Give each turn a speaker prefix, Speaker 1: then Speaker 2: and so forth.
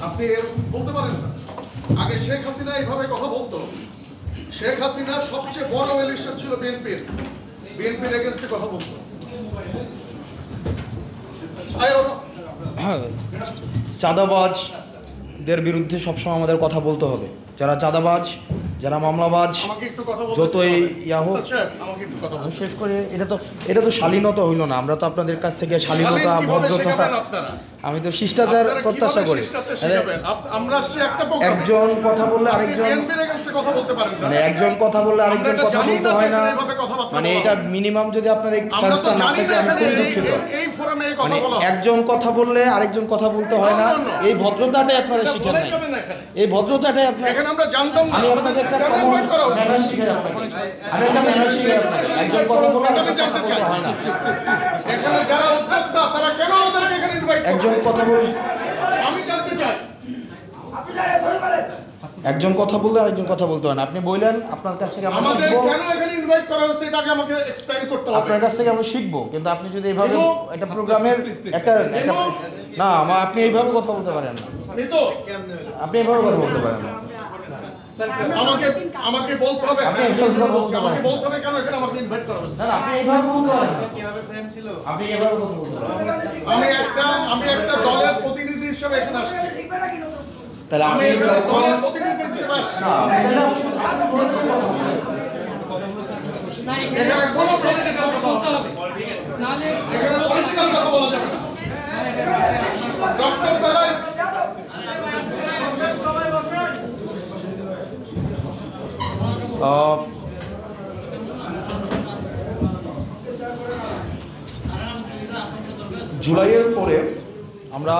Speaker 1: আপনি বলতে পারেন না। আগে শেখ হাসিনা এইভাবে কথা বলতো। শেখ হাসিনা সবচেয়ে বড় এলিশন ছিল বিএনপির এগেইনস্টে কথা বলতো।
Speaker 2: চাঁদাবাজদের বিরুদ্ধে সবসময় আমাদের কথা বলতে হবে। যারা চাঁদাবাজ, যারা মামলাবাজ, যতই ইয়া হোক, শেষ করে এটা তো শালীনতা হইল না। আমরা তো আপনাদের কাছ থেকে শালীনতা, ভদ্রতা, আমি তো শিষ্টাচার প্রত্যাশা করি। একজন কথা বললে আরেকজন, মানে একজন কথা বললে আরেকজন কথা বলতে হয় না, মানে এটা মিনিমাম যদি আপনার এই সেন্সটা না থাকে আমি খুব দুঃখিত। মানে একজন কথা বললে আরেকজন কথা বলতে হয় না, এই ভদ্রতাটাই আপনারা শিখেন নাই। এই ভদ্রতাটাই আপনারা, আমি আপনাদের একটা ম্যানার শিখাই আপনাকে, আমি একটা ম্যানার শিখাই আপনাকে। একজন কথা বললে আরেকজন কথা বলতে হয় না। একজন কথা বললে,
Speaker 1: আমি জানতে চাই,
Speaker 2: একজন কথা বললে আরেকজন কথা বলতে হয় না। আপনি বললেন আপনার কাছ থেকে আমরা শিখবো,
Speaker 1: কেন এখানে ইনভাইট করা হয়েছে এটা আগে আমাকে এক্সপ্লেইন করতে হবে।
Speaker 2: আপনার কাছ থেকে আমরা শিখবো, কিন্তু আপনি যদি এইভাবে একটা প্রোগ্রামের একটা না, আপনি এইভাবে কথা বলতে পারেন না। আপনি এইভাবে কথা বলতে পারেন না।
Speaker 1: আমাকে বলতে হবে, আমাকে বলতে হবে কেন এখানে আমাকে ইনভাইট করা হয়েছে।
Speaker 2: আপনি এইভাবে বলতে পারেন না। কিভাবে ফ্রেম ছিল? আপনি এইভাবে কথা বলতে পারেন।
Speaker 1: আমি একটা দলের প্রতিনিধি হিসেবে এখানে আসছি।
Speaker 2: তাহলে আমি
Speaker 1: দলের প্রতিনিধি হিসেবে আসছি। এখানে কোনো পলিটিক্যাল কথা বলতে হবে না, এখানে পলিটিক্যাল কথা বলা যাবে না। ডক্টর সাহেব,
Speaker 2: জুলাইয়ের পরে আমরা